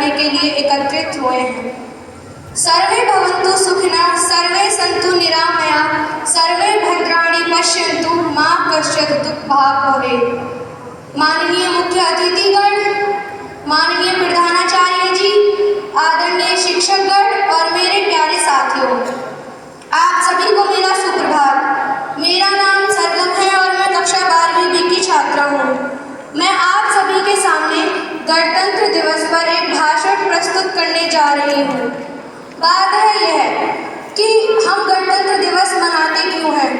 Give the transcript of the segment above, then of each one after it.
करने के लिए एकत्रित हुए हैं। सर्वे भवन्तु सुखिनः, सर्वे सन्तु निरामयाः, सर्वे भद्राणि पश्यन्तु, मा कश्चित् दुःखभाग् भवेत्। माननीय मुख्य अतिथिगण, माननीय प्रधानाचार्य जी, आदरणीय शिक्षकगण और मेरे प्यारे साथियों, आप सभी को मेरा सुप्रभात। मेरा नाम सरगम है और मैं कक्षा 12वीं बी की छात्रा हूँ। मैं आप सभी के सामने गणतंत्र दिवस पर एक भाषण प्रस्तुत करने जा रही हूँ। बात है यह कि हम गणतंत्र दिवस मनाते क्यों हैं?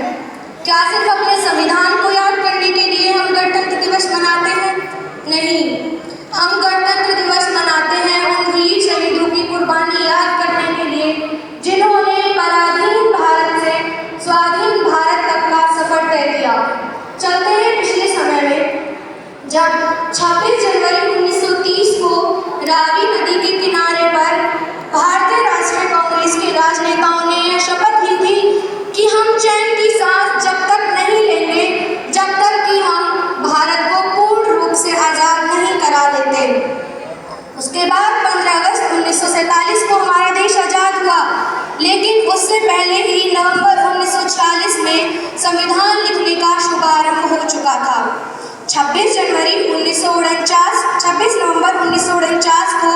क्या सिर्फ अपने संविधान को याद करने के लिए हम गणतंत्र दिवस मनाते हैं? नहीं, हम गणतंत्र दिवस मनाते हैं उन वीर शहीदों की कुर्बानी याद करने के लिए जिन्होंने पराधीन भारत से स्वाधीन भारत तक का सफर तय किया। चलते हैं पिछले समय में, जब 26 जनवरी 1930 को रावी नदी के किनारे पर भारतीय राष्ट्रीय कांग्रेस के राजनेताओं ने यह शपथ ली थी कि हम चैन की सांस जब तक नहीं लेंगे जब तक कि हम भारत को पूर्ण रूप से आज़ाद नहीं करा देते। उसके बाद 15 अगस्त 1947 को हमारा देश आज़ाद हुआ, लेकिन उससे पहले ही नवंबर 1946 में संविधान लिखने का शुभारंभ हो चुका था। 26 नवंबर 1949 को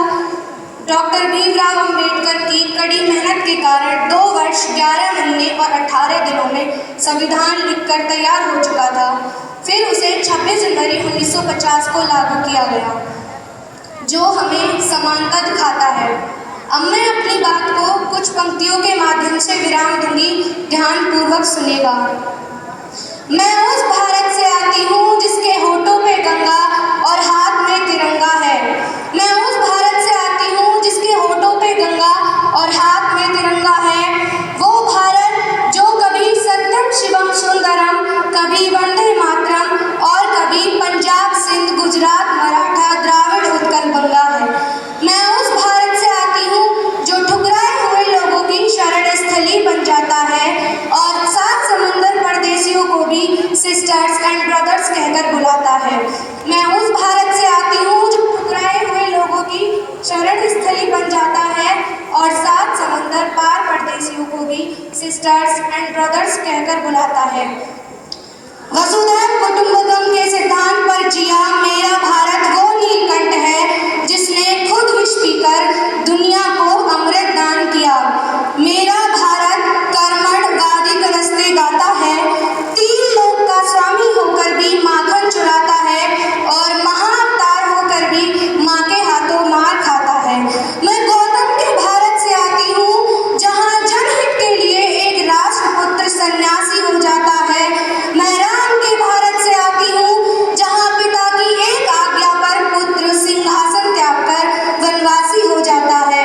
डॉक्टर भीमराव अंबेडकर की कड़ी मेहनत के कारण 2 वर्ष 11 महीने और 18 दिनों में संविधान लिखकर तैयार हो चुका था। फिर उसे 26 जनवरी 1950 को लागू किया गया, जो हमें समानता दिखाता है। अब मैं अपनी बात को कुछ पंक्तियों के माध्यम से विराम दूंगी, ध्यानपूर्वक सुनेगा। मैं उस भारत से आती हूँ जिसके होठों पे गंगा और हाथ में तिरंगा है। मैं उस भारत से आती हूँ जिसके होठों पे गंगा और हाथ में तिरंगा है। वो भारत जो कभी सत्यम शिवम सुंदरम, कभी वंदे मातरम और कभी पंजाब सिंध गुजरात मराठा द्राविड़ उत्कल बंगा है। मैं उस भारत से आती हूँ जो ठुकराए हुए लोगों की शरण स्थली बन जाता है और 7 समुंदर परदेशियों को भी सिस्टर्स एंड ब्रदर्स कहकर बुलाता है। मैं उस भारत से आती हूँ जो ठुकराए हुए लोगों की शरण स्थली बन जाता है और 7 समंदर पार परदेशियों को भी सिस्टर्स एंड ब्रदर्स कहकर बुलाता है। वसुधैव कुटुंबकम के सिद्धांत पर जिया मेरा भारत वो नीलकंठ है जिसने खुद विष पीकर दुनिया को अमृत दान किया। मेरा भारत कर्मठ गादी कलस्ते गाता है, 3 लोक का स्वामी होकर भी माखन चुराता है और महाअवतार होकर भी माँ के हाथों मार खाता है। मैं गौतम के भारत से आती हूँ जहाँ जनहित के लिए एक राष्ट्रपुत्र सन्यासी हो जाता है। मैं राम के भारत से आती हूँ जहाँ पिता की एक आज्ञा पर पुत्र सिंहासन त्याग कर वनवासी हो जाता है।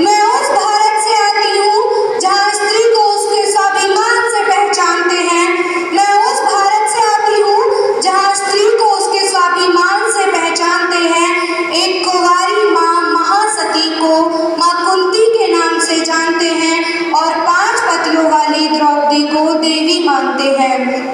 मैं उस भारत से आती हूँ जहाँ स्त्री को उसके स्वाभिमान से पहचानते हैं। मैं उस भारत से आती हूँ जहाँ स्त्री को उसके स्वाभिमान से पहचानते हैं। एक कुंवारी माँ महासती को माँ कुंती के नाम से जानते हैं और 5 पतियों वाली द्रौपदी को देवी मानते हैं।